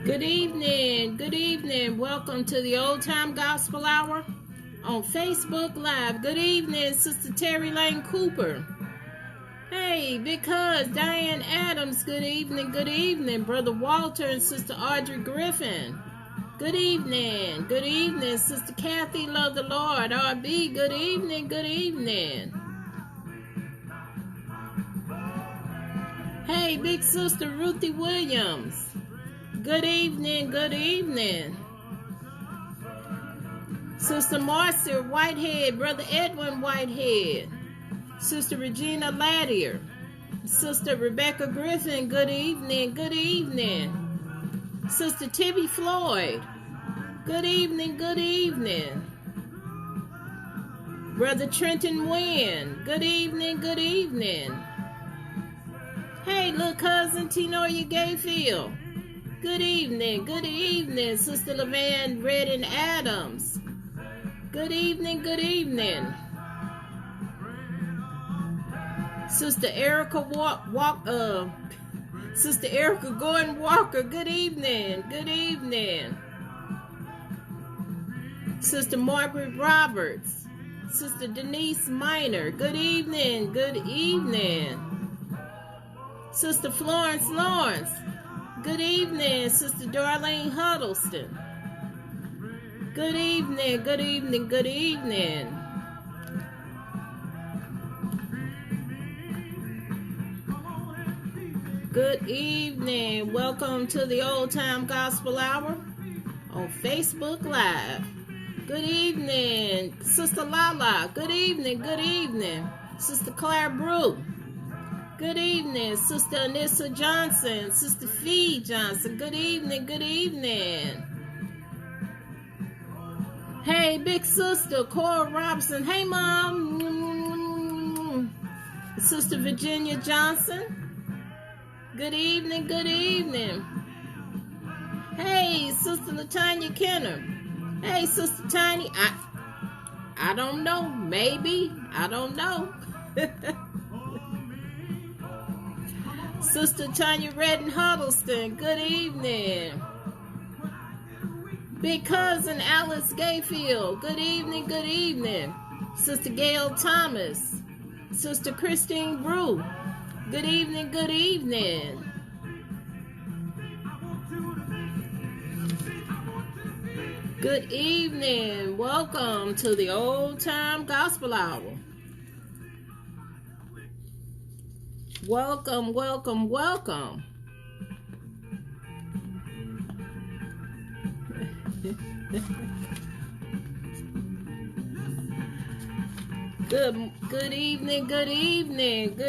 Good evening. Good evening. Welcome to the Old Time Gospel Hour on Facebook Live. Good evening, Sister Terry Lane Cooper. Hey, because Diane Adams. Good evening. Good evening, Brother Walter and Sister Audrey Griffin. Good evening. Good evening, Sister Kathy. Love the Lord. RB. Good evening. Good evening. Hey, big Sister Ruthie Williams. Good evening, good evening. Sister Marcia Whitehead, Brother Edwin Whitehead, Sister Regina Laddier, Sister Rebecca Griffin, good evening, good evening. Sister Tibby Floyd, good evening, good evening. Brother Trenton Wynn, good evening, good evening. Hey, little cousin Tenoria Gayfield. Good evening, Sister Levan Redden Adams. Good evening, Sister Erica Sister Erica Gordon Walker. Good evening, Sister Margaret Roberts, Sister Denise Minor. Good evening, Sister Florence Lawrence. Good evening, Sister Darlene Huddleston. Good evening, good evening. Good evening. Welcome to the Old Time Gospel Hour on Facebook Live. Good evening, Sister Lala. Good evening. Sister Claire Brew. Good evening, Sister Anissa Johnson, Sister Fee Johnson. Good evening. Hey, big sister Cora Robinson. Hey, Mom. Sister Virginia Johnson. Good evening. Hey, Sister Latanya Kenner. Hey, Sister Tiny. I don't know. Maybe. I don't know. Sister Tanya Redden Huddleston, good evening. Big cousin Alice Gayfield, good evening. Sister Gail Thomas, Sister Christine Brew, good evening. Good evening. Welcome to the Old Time Gospel Hour. Welcome. Good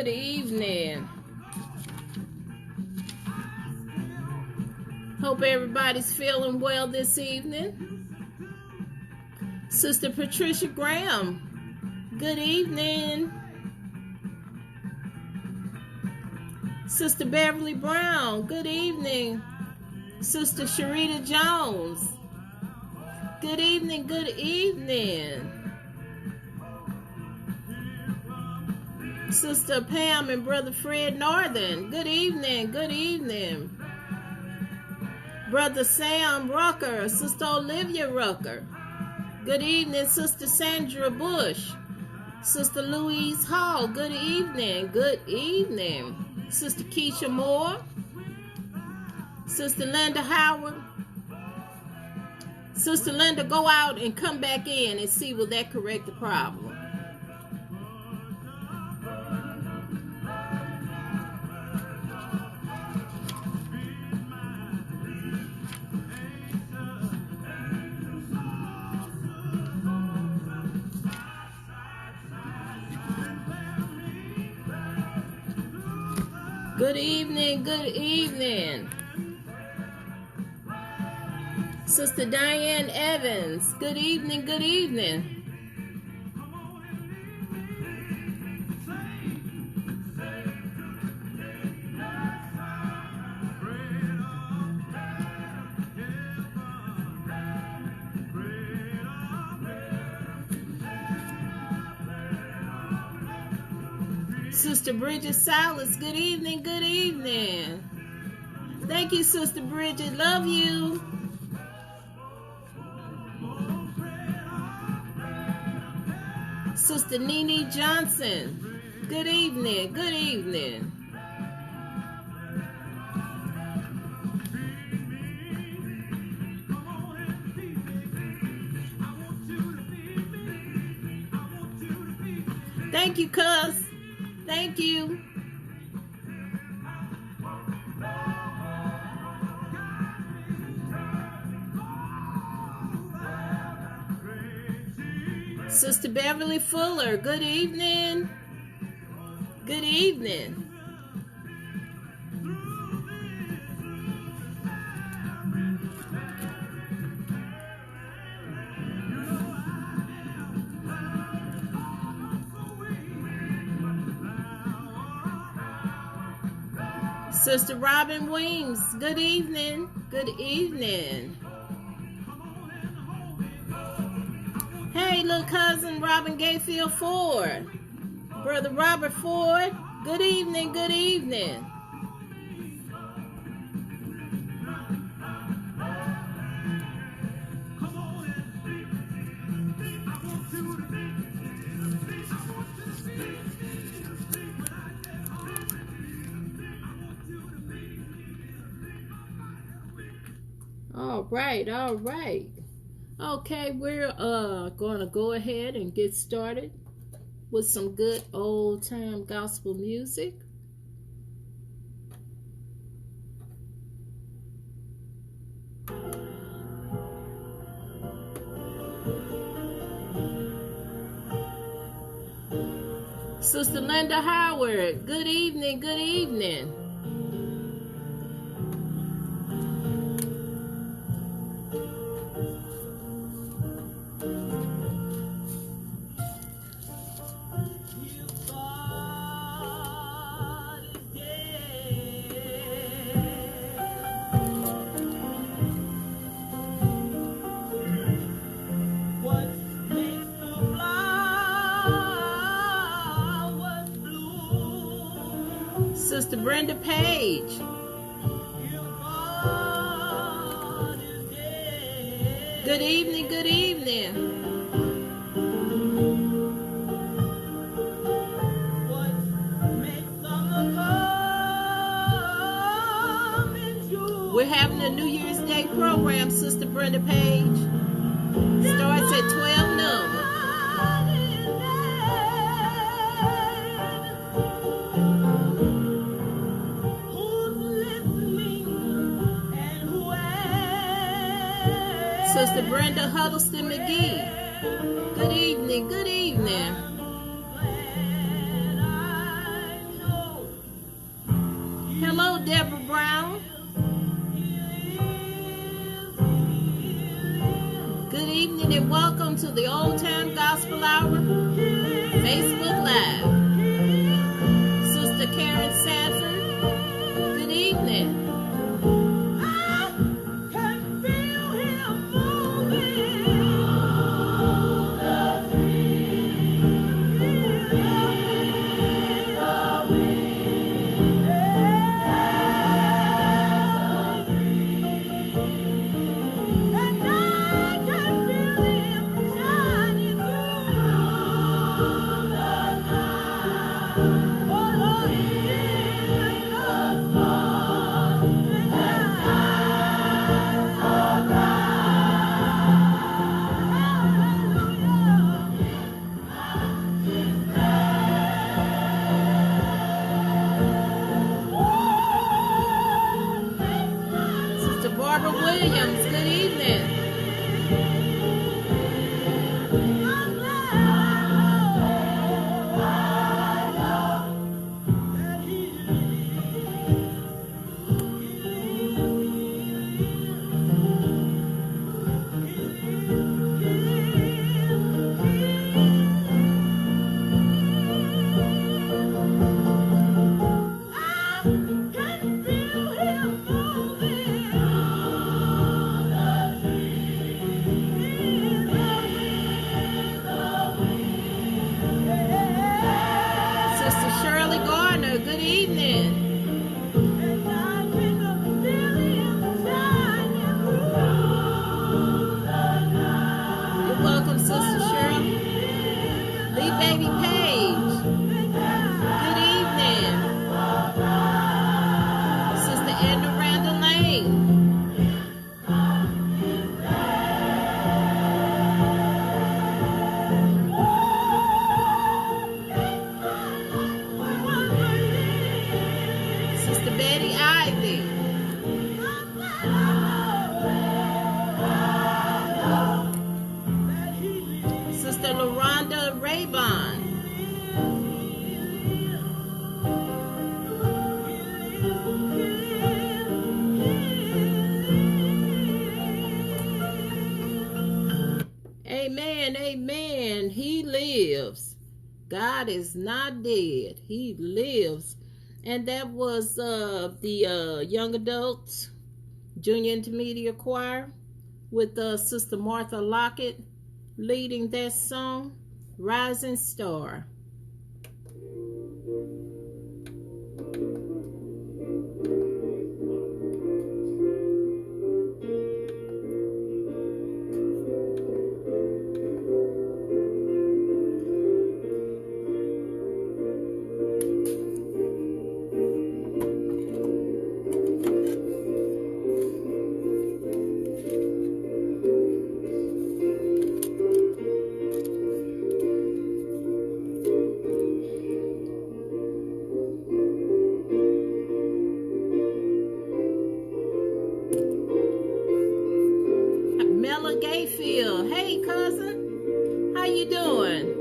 evening. Hope everybody's feeling well this evening. Sister Patricia Graham, good evening. Sister Beverly Brown, good evening. Sister Sharita Jones, good evening. Sister Pam and Brother Fred Northern, good evening. Brother Sam Rucker, Sister Olivia Rucker, good evening. Sister Sandra Bush, Sister Louise Hall, good evening. Sister Keisha Moore, Sister Linda Howard. Sister Linda, go out and come back in and see will that correct the problem. Good evening. Sister Diane Evans, good evening. Sister Bridget Silas, good evening. Thank you, Sister Bridget. Love you. Sister Nene Johnson. Good evening. Good evening. Thank you, cuz. Thank you. Sister Beverly Fuller, good evening. Good evening. Sister Robin Weems, good evening. Good evening. Hey, little cousin Robin Gayfield Ford. Brother Robert Ford, good evening, good evening. All right, all right. Okay, we're going to go ahead and get started with some good old-time gospel music. Sister Linda Howard, good evening, good evening. Sister Brenda Page. Good evening, good evening. We're having a New Year's Day program, Sister Brenda Page. Starts at 12 noon. Sister Brenda Huddleston McGee. Good evening, good evening. Hello, Deborah Brown. Good evening and welcome to the Old Time Gospel Hour Facebook Live. Sister Karen Sanford. Good evening. and Miranda Lane. Sister Betty Ivy. Sister LaRonda Raybon. Amen, amen. He lives. God is not dead. He lives. And that was the young adults junior intermediate choir with Sister Martha Lockett leading that song, Rising Star. Mella Gayfield. Hey, cousin. How you doing?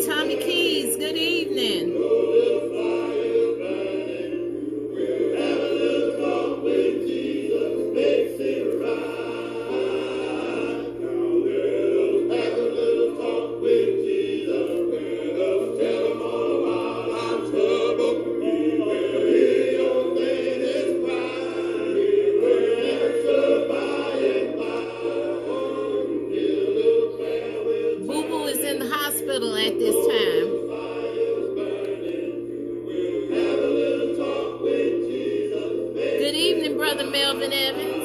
Tommy Keys, good evening. Boo-Boo is in the hospital at this time. Good evening, Brother Melvin Evans.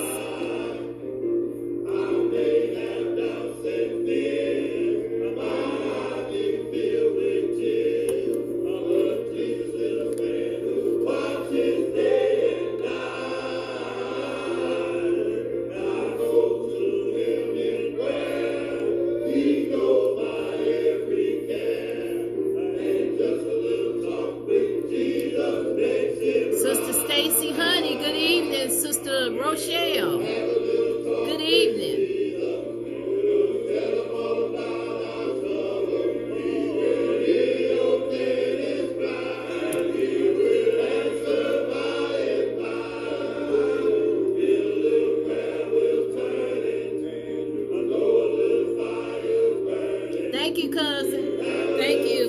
Sister Stacy Honey, good evening. Sister Rochelle, good evening. Thank you, cousin. Thank you.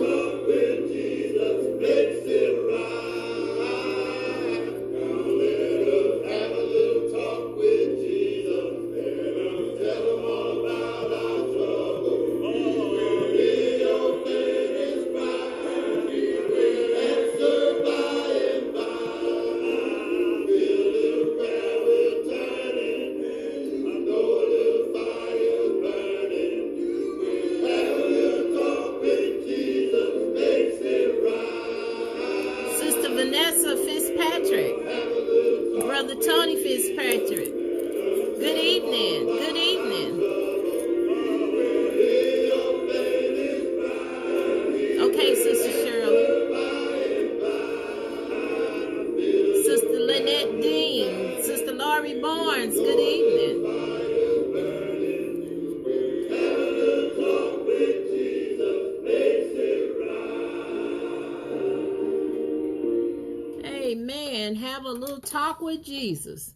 have a little talk with Jesus,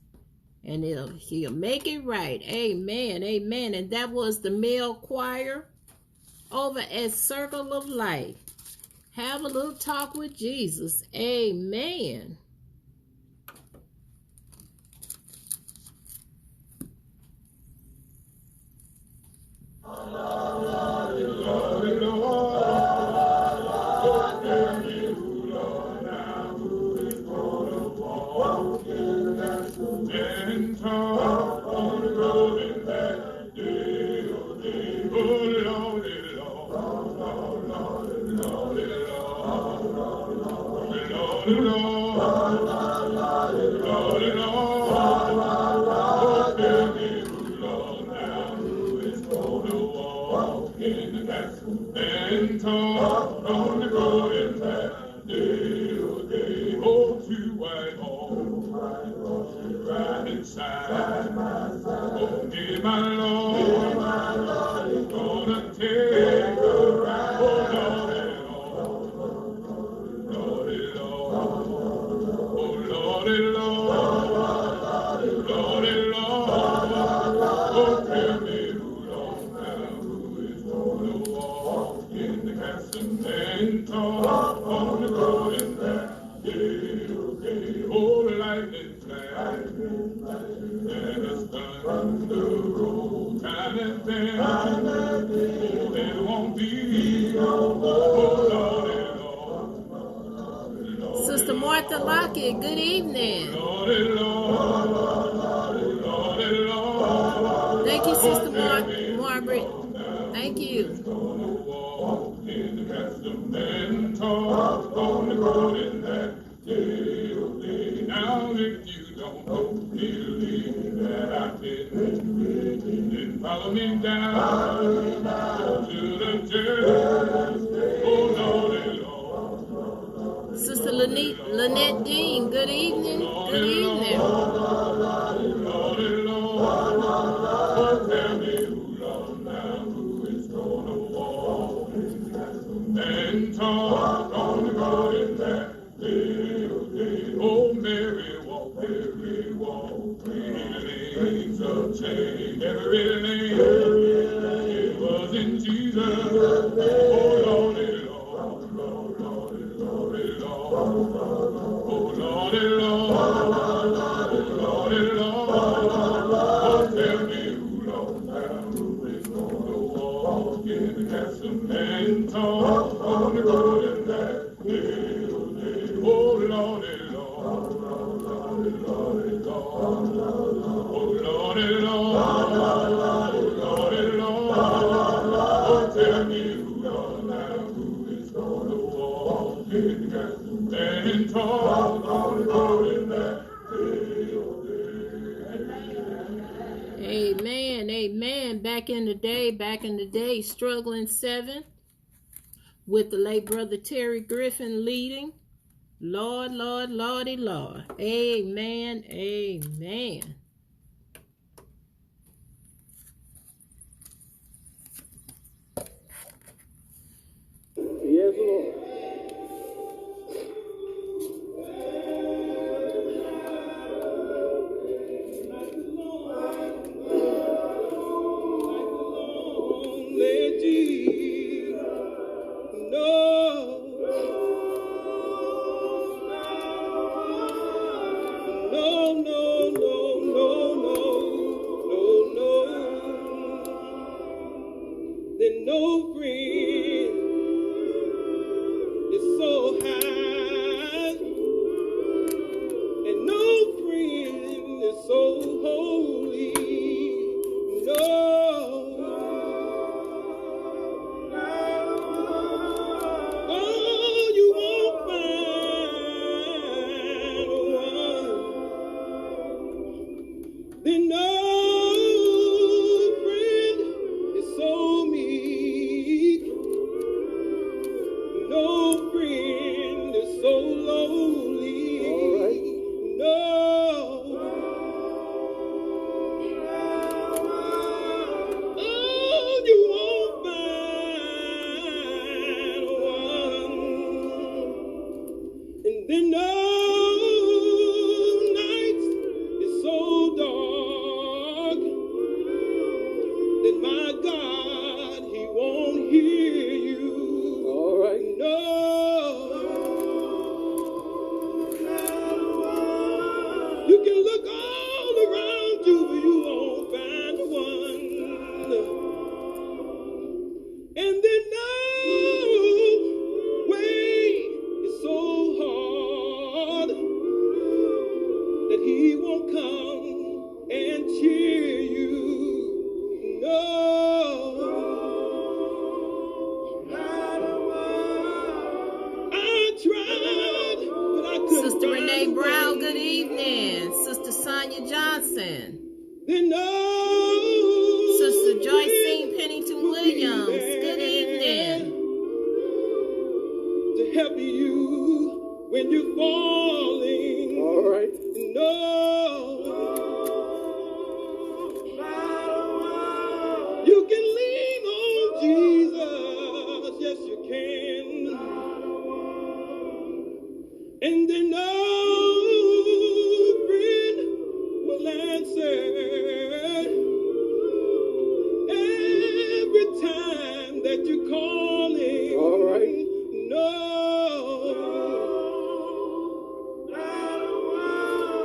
and he'll make it right. Amen, amen. And that was the male choir over at Circle of Light. Have a little talk with Jesus. Amen. Sister Martha Lockett, good evening. Thank you, Sister Margaret. Thank you. Now if you don't believe that I did, follow me down to the church. Oh Lord, Sister Lynette Dean, good evening. Good evening. Tell me who is gonna walk and talk on the garden path. Oh, Mary walk, lanes of change, every lane, it was in Jesus. Oh, Lordy, Lord, Lordy, Lordy, Lord, oh, Lordy, Lord, Lordy, Lord, oh, tell me who, Lord, now who is gonna walk in the castle and talk on the golden path. Oh, Lordy, Lord, Lordy, Lordy, Lord, oh, Lordy, Lord, Lordy, Lord, oh, tell me who, Lord, now who is gonna walk in the castle and talk on the golden path. Amen, amen. Back in the day, Struggling 7 with the late brother Terry Griffin leading. Lord, Lord, Lordy, Lord. Amen, amen. Yes, Lord. No, no, no, no. evening, Sister Sonia Johnson. No. Sister Joycine Pennington Williams. Good evening. To help you when you're falling. All right. No. You can lean on Jesus. Yes, you can. And then no friend will answer every time that you're calling. All right. No.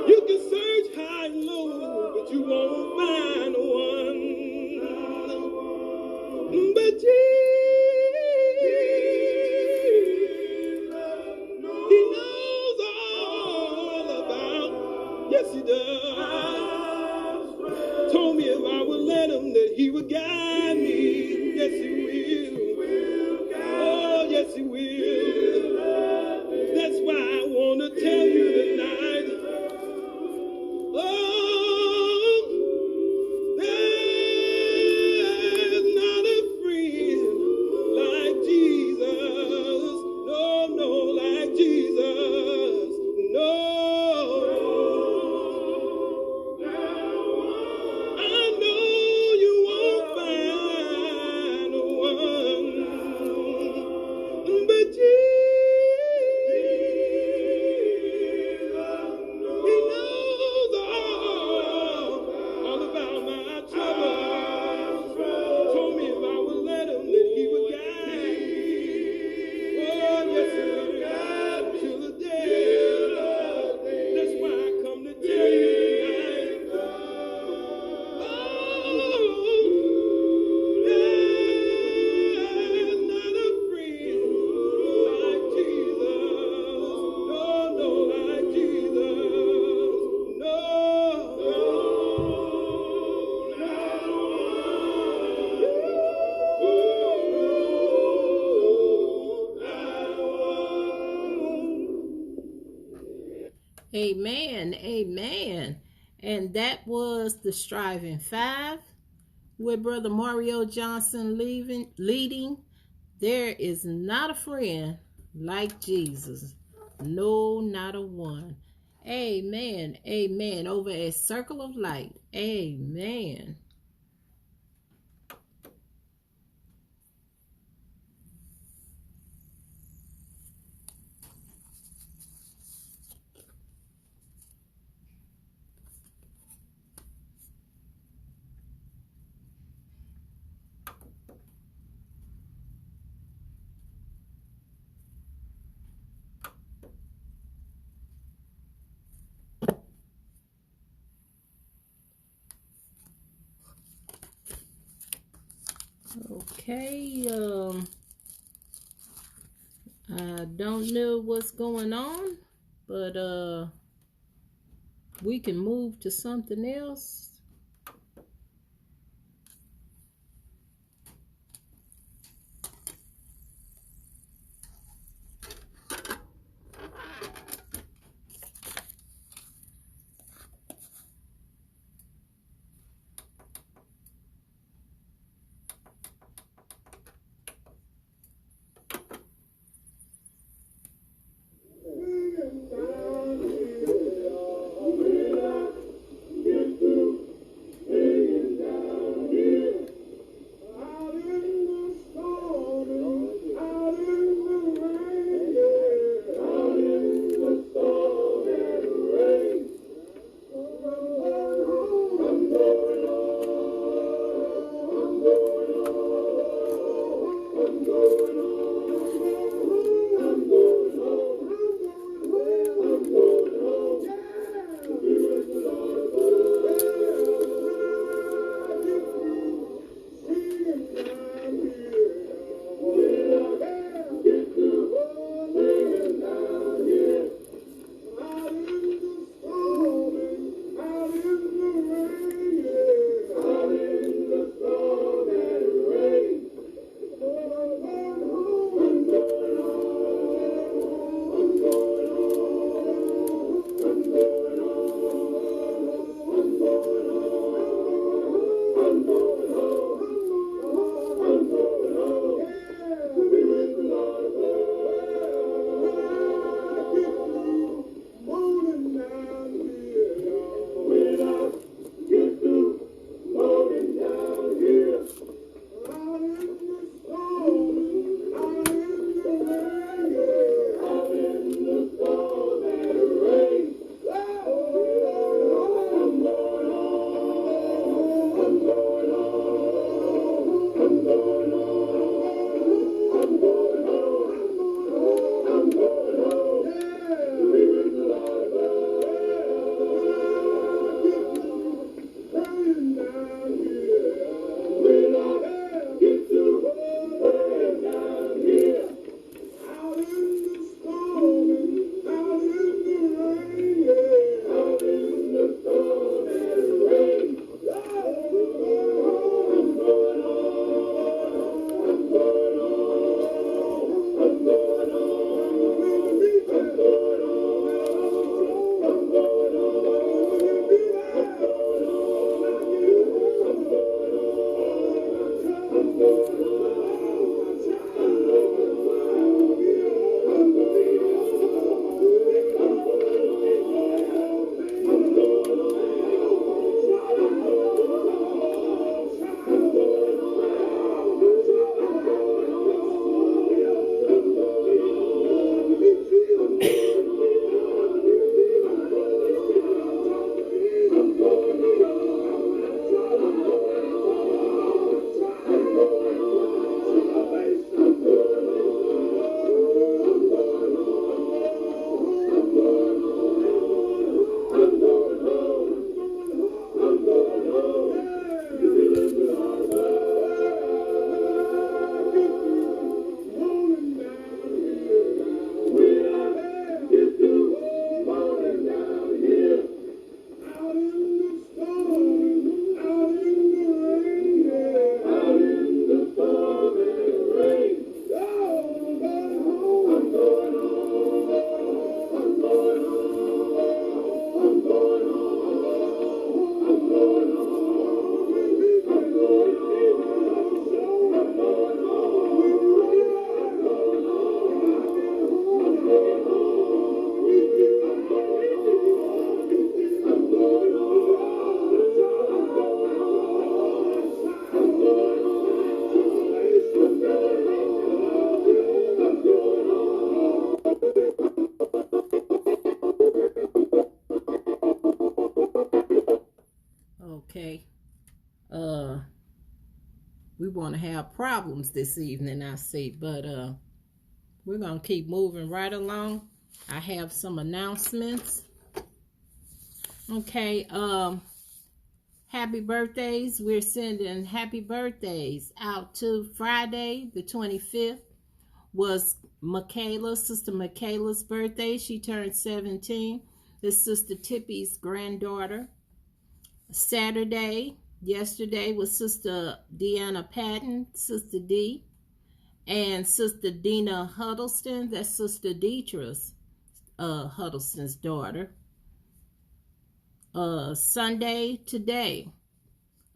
You can search high and low, but you won't find one. But Jesus, He knows all about. Yes, He does. Told me if I would let Him, that He would guide me. Yes, He will. Oh, yes, He will. That's why I want to tell you tonight. Oh, there's not a friend like Jesus. No, no, like Jesus. No. I know you won't find one, but Jesus, He knows all about my trouble. Told me if I would let Him, that He would guide me. Oh, yes, He would guide me to the day. That's why I come to tell you tonight. Oh, there's not a friend like Jesus. No, no, like Jesus. No. Amen. Amen. And that was the Striving Five with Brother Mario Johnson leading. There is not a friend like Jesus. No, not a one. Amen. Amen. Over at Circle of Light. Amen. Okay, I don't know what's going on, but we can move to something else. going to have problems this evening, I see. But we're going to keep moving right along. I have some announcements. Okay, happy birthdays. We're sending happy birthdays out to Friday, the 25th, was Michaela, Sister Michaela's birthday. She turned 17. This Sister Tippy's granddaughter. Yesterday was Sister Deanna Patton, Sister D, and Sister Dina Huddleston. That's Sister Deetra's Huddleston's daughter. Sunday today,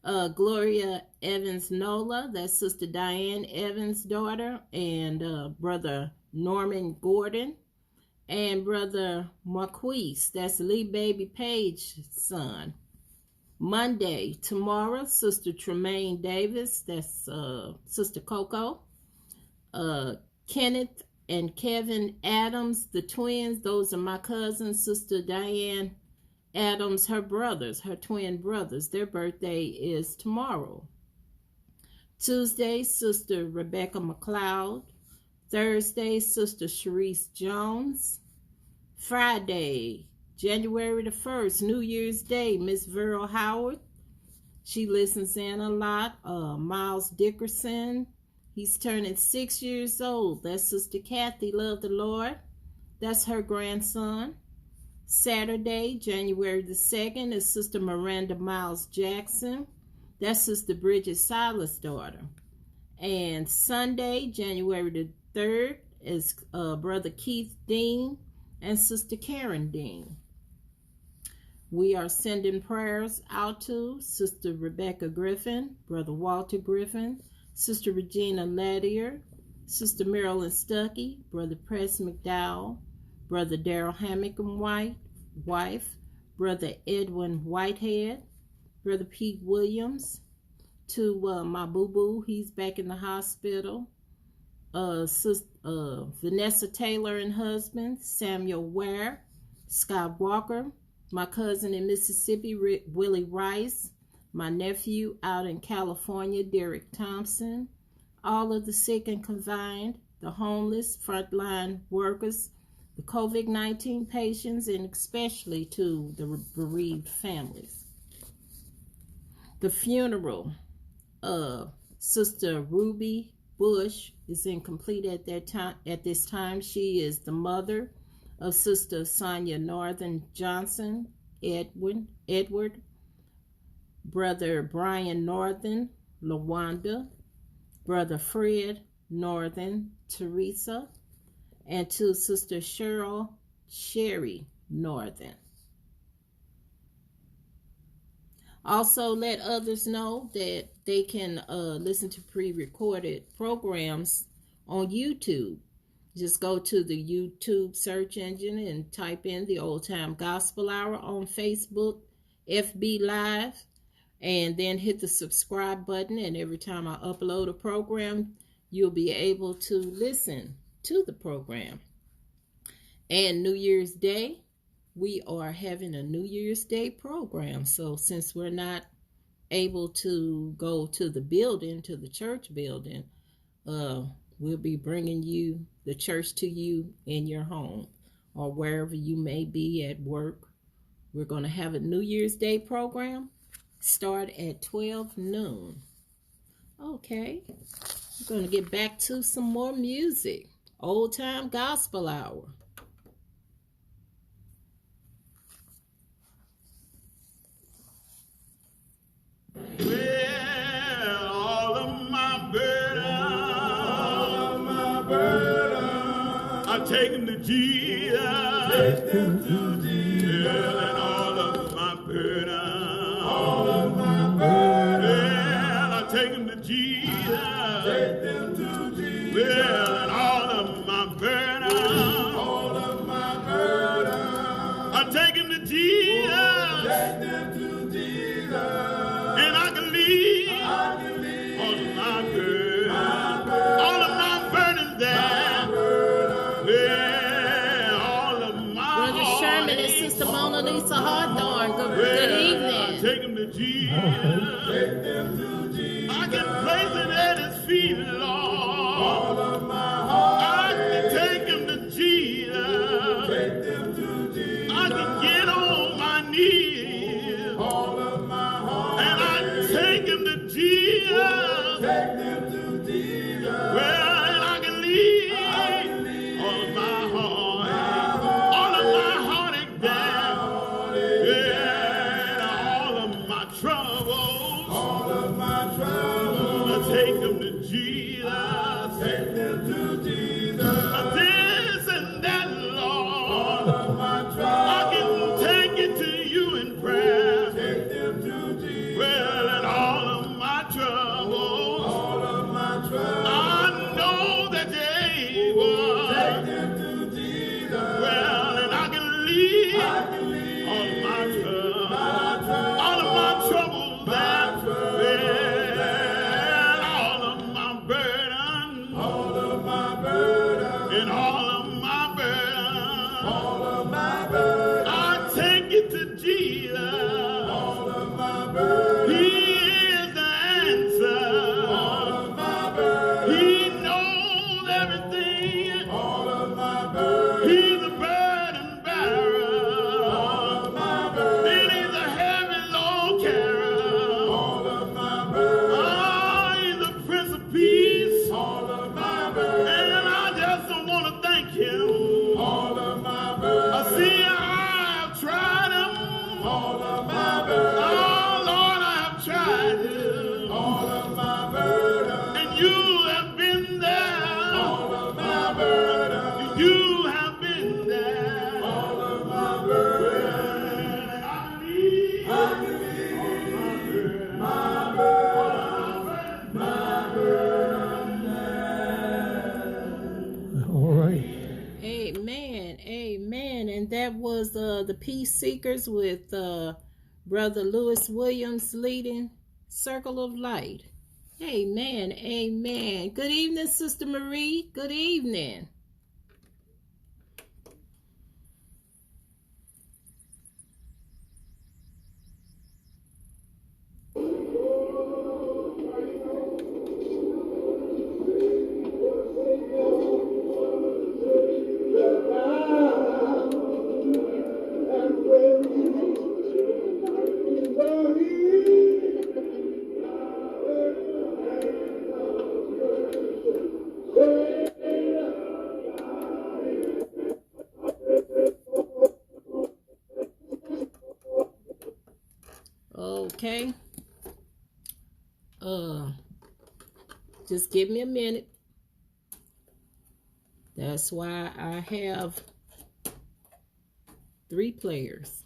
Gloria Evans Nola, that's Sister Diane Evans' daughter, and Brother Norman Gordon, and Brother Marquise, that's Lee Baby Page's son. Monday, tomorrow, Sister Tremaine Davis, that's Sister Coco. Kenneth and Kevin Adams, the twins, those are my cousins. Sister Diane Adams, her twin brothers, their birthday is tomorrow. Tuesday, Sister Rebecca McLeod. Thursday, Sister Sharice Jones. Friday, January the 1st, New Year's Day, Miss Verl Howard. She listens in a lot. Miles Dickerson, he's turning 6 years old. That's Sister Kathy, love the Lord. That's her grandson. Saturday, January the 2nd, is Sister Miranda Miles Jackson. That's Sister Bridget Silas' daughter. And Sunday, January the 3rd, is Brother Keith Dean and Sister Karen Dean. We are sending prayers out to Sister Rebecca Griffin, Brother Walter Griffin, Sister Regina Latier, Sister Marilyn Stuckey, Brother Press McDowell, Brother Darrell Hamilton wife, Brother Edwin Whitehead, Brother Pete Williams, to my boo-boo, he's back in the hospital, Sister Vanessa Taylor and husband, Samuel Ware, Scott Walker, my cousin in Mississippi, Willie Rice, my nephew out in California, Derek Thompson, all of the sick and confined, the homeless, frontline workers, the COVID-19 patients, and especially to the bereaved families. The funeral of Sister Ruby Bush is incomplete at this time. She is the mother of Sister Sonia Northern Johnson, Edward, Brother Brian Northern, LaWanda, Brother Fred Northern, Teresa, and to Sister Sherry Northern. Also, let others know that they can listen to pre-recorded programs on YouTube. Just go to the YouTube search engine and type in the Old Time Gospel Hour on Facebook, FB Live, and then hit the subscribe button. And every time I upload a program, you'll be able to listen to the program. And New Year's Day, we are having a New Year's Day program. So since we're not able to go to the building, to the church building, we'll be bringing you the church to you in your home or wherever you may be at work. We're going to have a New Year's Day program start at 12 noon. Okay, we're going to get back to some more music. Old Time Gospel Hour. Well, all of my burdens, I take them to Jesus. Take them to Jesus. Well, and all of my burdens, well, I take them to Jesus. Take them to Jesus. Well, and all of my burdens, I take them to Jesus. Take them to Jesus. And I can leave all of my burdens, all of my burdens there. Well, all of my Brother Sherman and Sister Mona Lisa Hawthorne, good evening. Take them to Jesus. Take them to Jesus. I can place it at his feet, Lord. All of my heart. I can take him to Jesus. Take them to Jesus. I can get on my knees. All of my heart. And I take him to Jesus. Take them to Jesus. Well, and I can leave all of my heart. All of my heartache down. Yeah, all of my troubles. All of my troubles. I take them to Jesus. Take them to Jesus. This and that, Lord. All of my troubles. I can take it to you in prayer. Take them to Jesus. Well, and all of my troubles. All of my troubles. I know that you're able. Take them to Jesus. Well, and I can leave all of my troubles. All of my troubles. Well, all of my burdens. All of my burdens. And all of my burdens. All of my burdens. I take it to Jesus. All of my burdens. He is the answer. All of my burdens. He knows everything. All of my burdens. He's a burden bearer. All of my burdens. And he's a heavy load carrier. All of my burdens. Oh, he's the Prince of Peace. All of my burdens. And I just want to thank him. All of my burdens. I see I've tried him. All of my burdens. Oh, Lord, I have tried him. All of my burdens. And you have been there. All of my burdens. You have been there. All of my burdens. I believe. I believe. My burdens. My burdens. All right. Amen. Amen. And that was the Peace Seekers with Brother Lewis Williams leading Circle of Light. Amen. Amen. Good evening, Sister Marie. Good evening. Okay. Just give me a minute. That's why I have 3 players.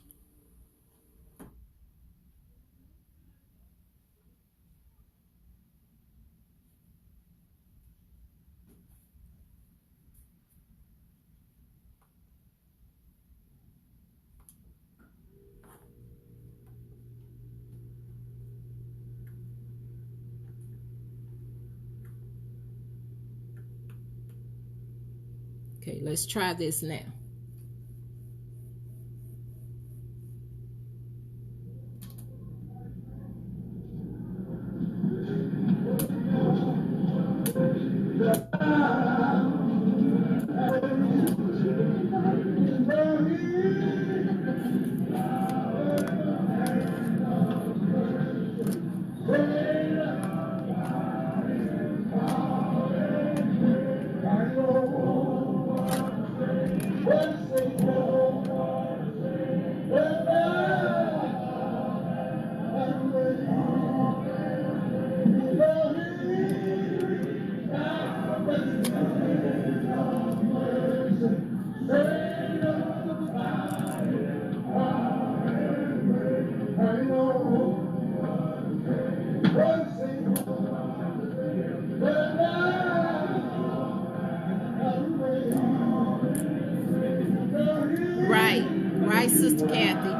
Okay, let's try this now. Right, Sister Kathy.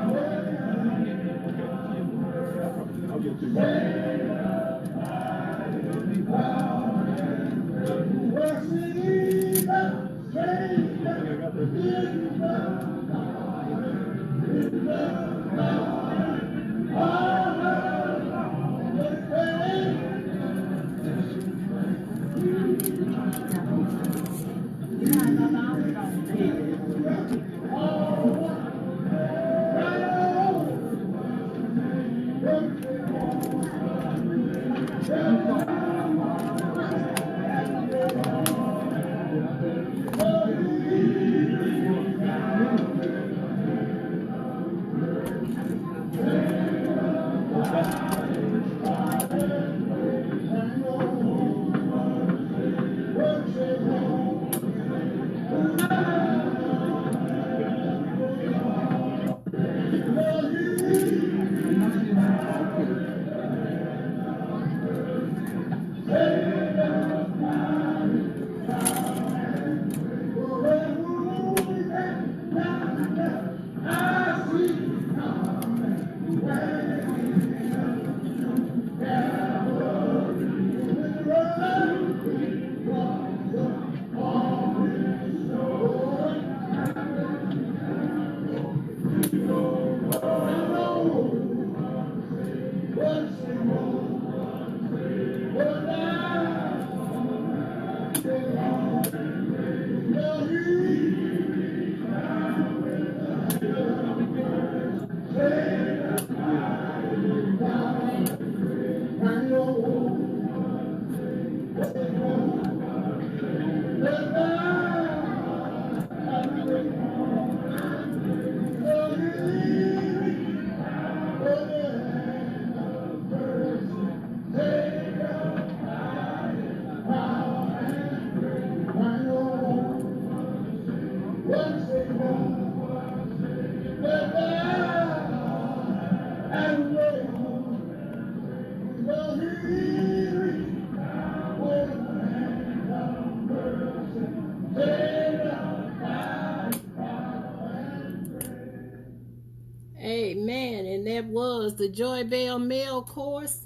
Amen. And that was the Joy Bell Male Course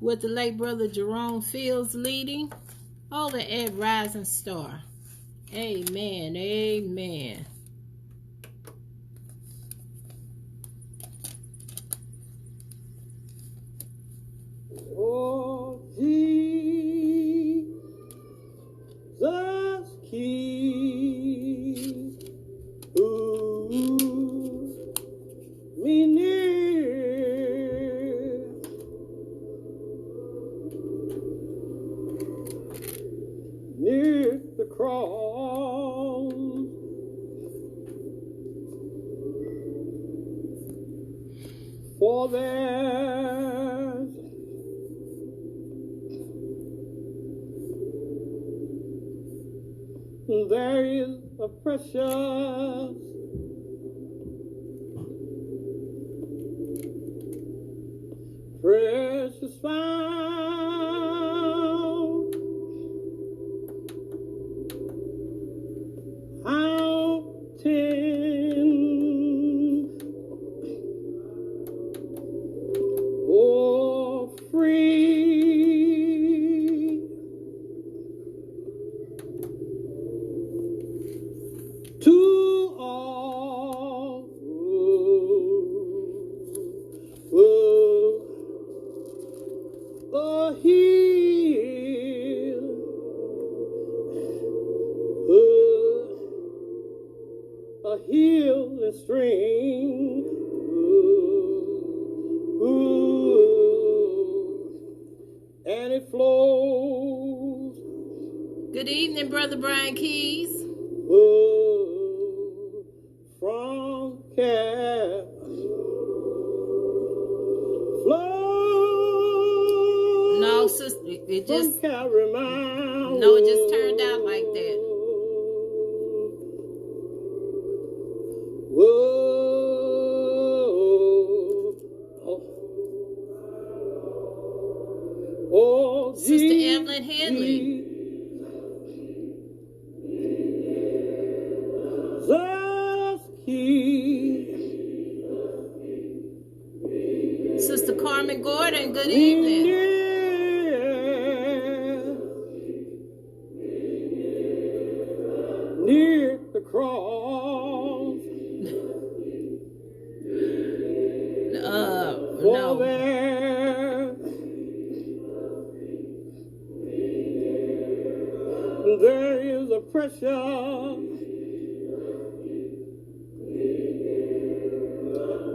with the late brother Jerome Fields leading over at Rising Star. Amen. Amen. Oh, Jesus, keep me near. Near the cross, for there is a precious fountain, oh, free to all who heal, a healing stream, and it flows. Good evening, Brother Brian Keys. From Calvary. No, sister, it just Calvary Mount. no, it just turned out like that. Oh, Sister Evelyn Henley. Sister Carmen Gordon, good evening. Near the cross. No. There is a precious,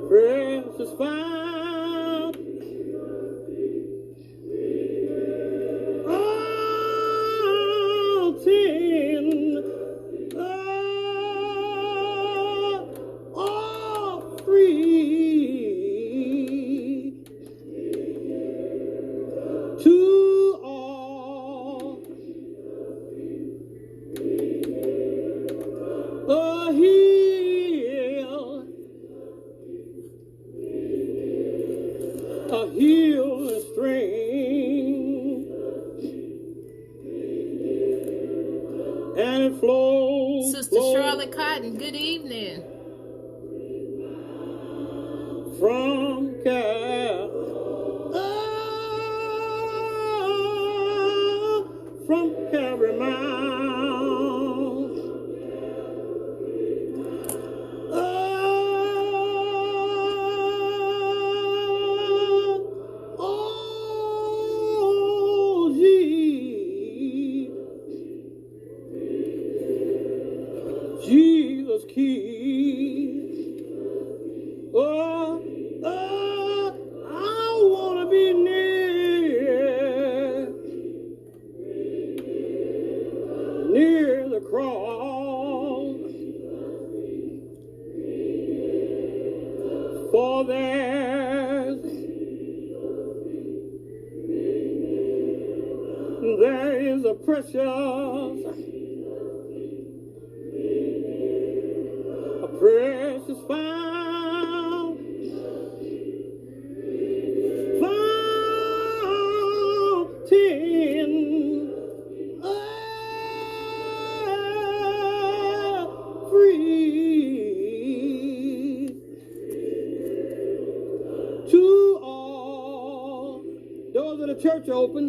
precious found. All free to all a healing stream, and it flows. Sister Charlotte Cotton, good evening. From Calvary Mount. Jesus keeps. I want to be near the cross, for there is a precious fountain free to all. Doors of the church are open.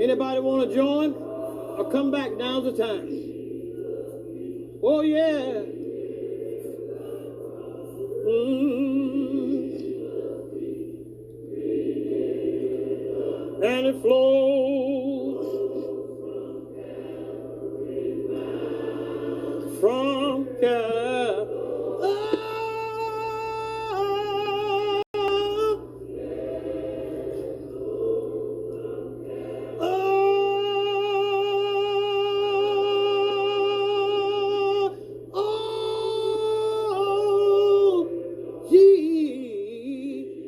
Anybody want to join or come back? Now's the time. Oh yeah. And it flows from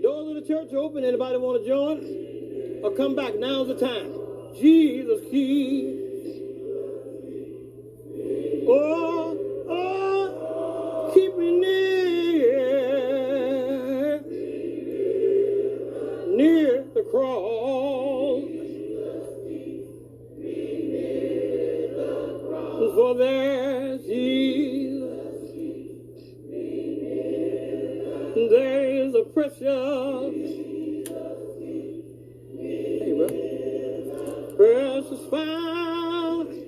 Doors of the church are open. Anybody want to join? Or come back, now's the time. Jesus keeps. Keep me near the cross. For there is a precious. Precious fountain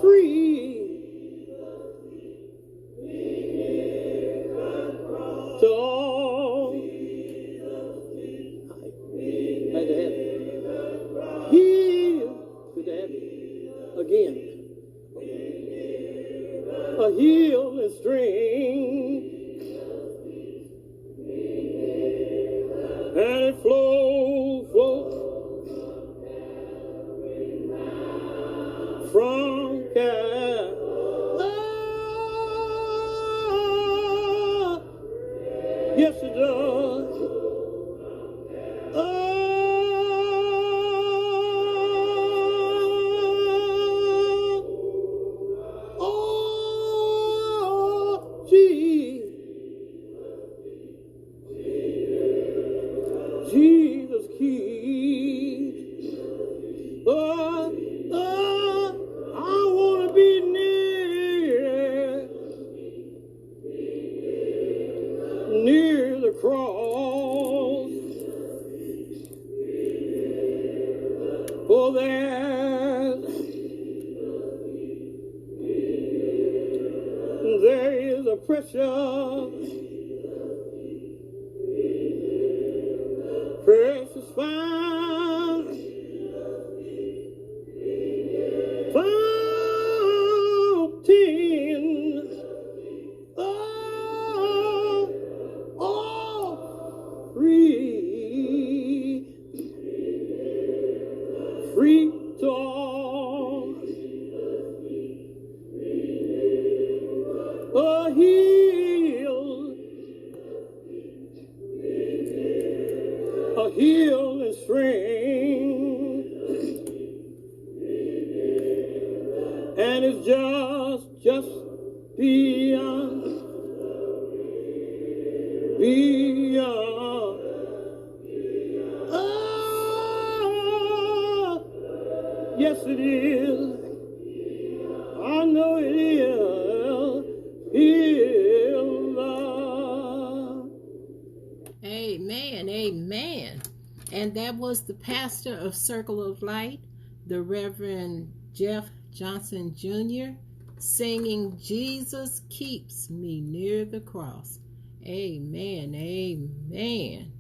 free to all. Glad to have you. Good to have you again. A healing stream, and it flows from yes it does. Jesus keeps. I want to be near the cross. For there is a precious precious, precious fountain free to all, a healing strength, and it's just beyond. Yes, it is. I know it is. Amen. Amen. And that was the pastor of Circle of Light, the Reverend Jeff Johnson Jr., singing Jesus Keeps Me Near the Cross. Amen. Amen.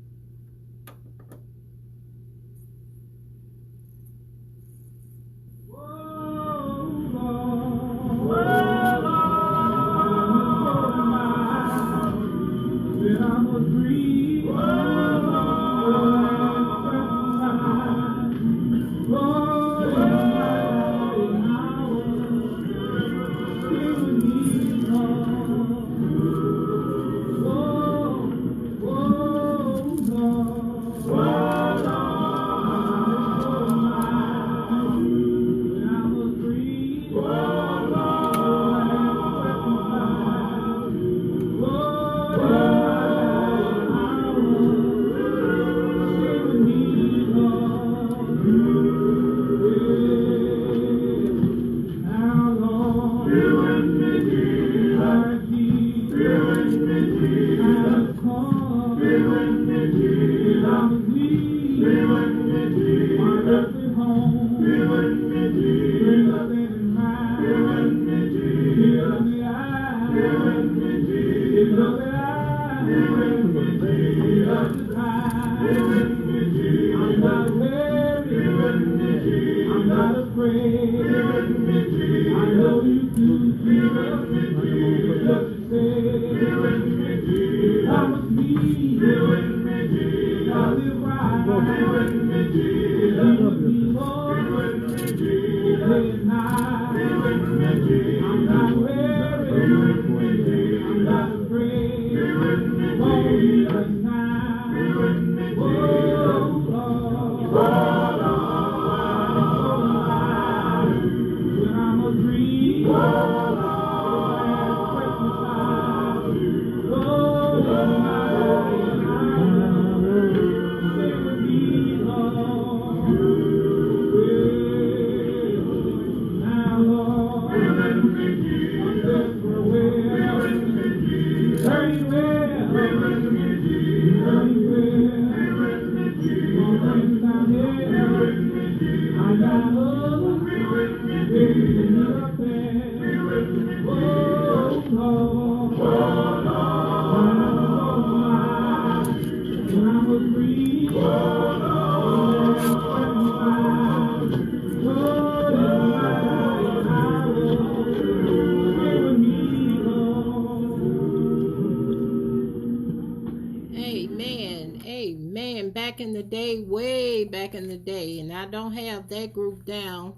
Back in the day, way back in the day, and I don't have that group down.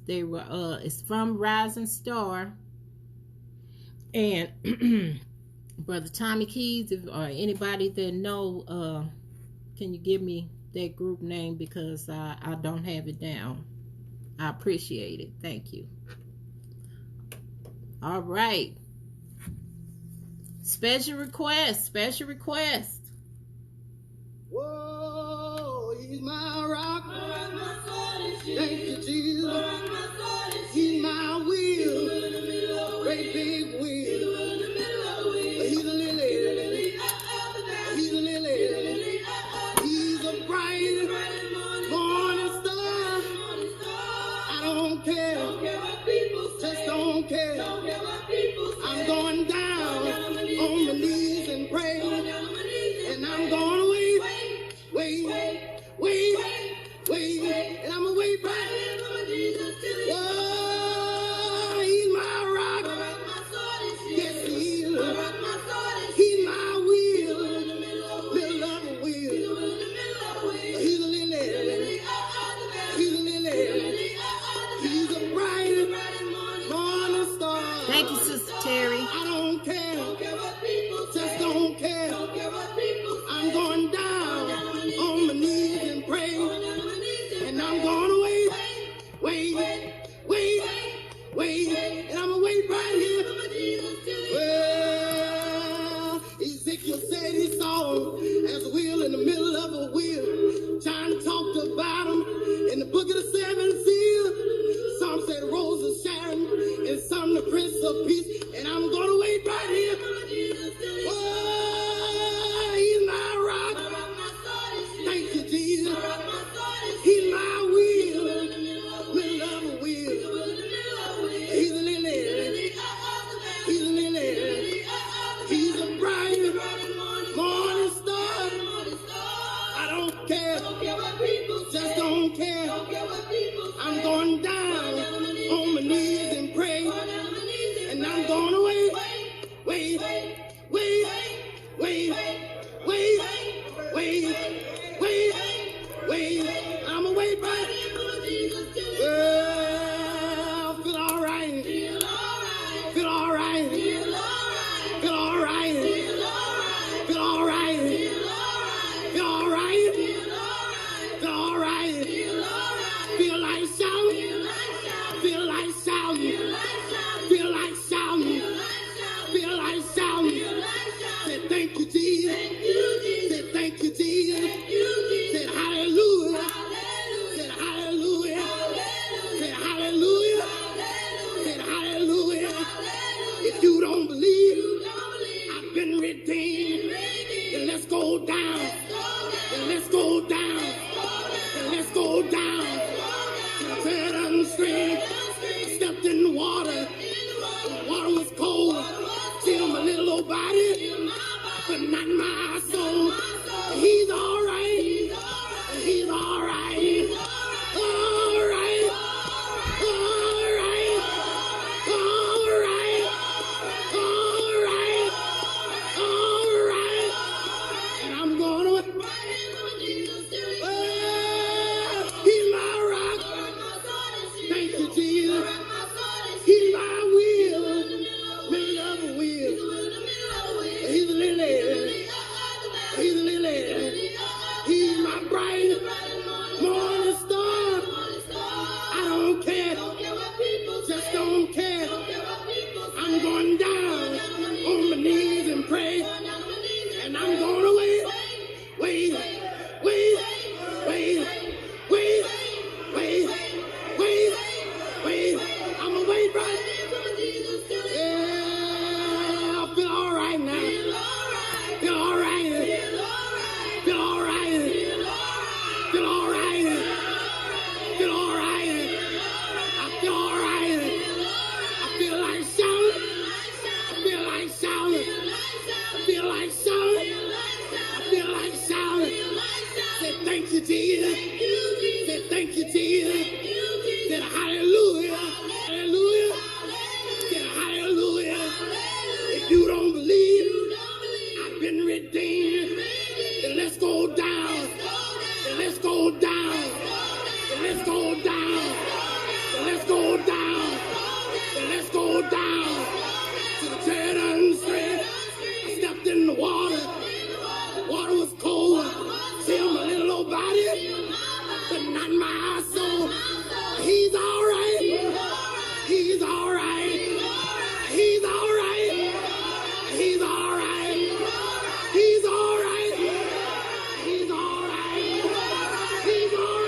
They were it's from Rising Star, and Brother Tommy Keys, or anybody that know, can you give me that group name, because I don't have it down. I appreciate it. Thank you. All right. Special request. Whoa, he's my rock. Thank you, Jesus. He's my wheel. Great big wheel. He's a lily. He's a lily. He's a bright morning star. I don't care. Just don't care. I'm going down. thank you, Jesus. Said thank you, Jesus. Said hallelujah. Said hallelujah. Said hallelujah. Said hallelujah. If you don't believe I've been redeemed, then let's go down. Then let's go down. Then let's go down. Fed on the stream. I stepped in the water. The water was cold. Still my little old body, but not my soul. He's all right. He's all right. All right. All right. All right. All right. All right. And I'm gonna. He's my rock. Thank you, Jesus. He's my will. Made of a will. He's a lily. He's a lily. He's my bright morning star. I don't care. Just don't care. I'm going down on my knees and pray. And I'm going to wait. Wait. Wait. Wait. Wait. Wait. Wait. Wait. I'm going to wait right. Yeah, I feel all right now. Feel all right. Feel all right. Feel all right. Feel all right. I feel all right. I feel like shouting. I feel like shouting. I feel like shouting. I feel like shouting. Say thank you, Jesus. Say thank you, Jesus. Say hallelujah. Hallelujah. Say hallelujah. If you don't believe I've been redeemed, then let's go down. Then let's go down. Then let's go down. Then let's go down. Then let's go down to the Jordan Street. I stepped in the water. The water was cold. Still my little old body, but not my soul. He's all right. He's all right. He's all right. He's all right. He's all right. He's all right. He's all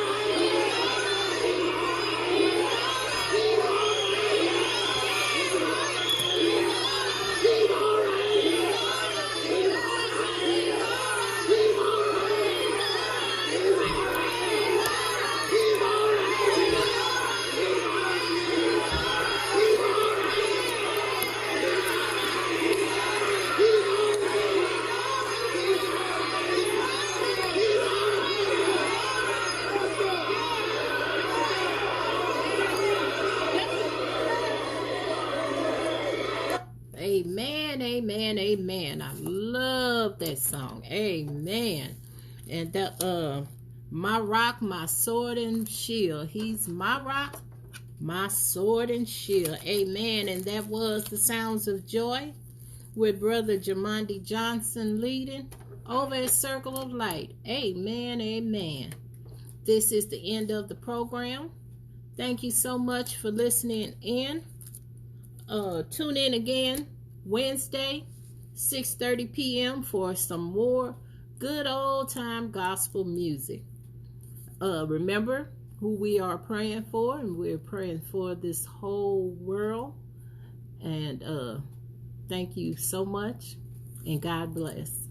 Amen, amen, amen. I love that song. Amen. And the my rock, my sword and shield. He's my rock, my sword and shield. Amen. And that was the Sounds of Joy with Brother Jamondi Johnson leading over a Circle of Light. Amen, amen. This is the end of the program. Thank you so much for listening in. Tune in again Wednesday, 6:30 p.m. for some more good old time gospel music. Remember who we are praying for, and we're praying for this whole world. And thank you so much, and God bless.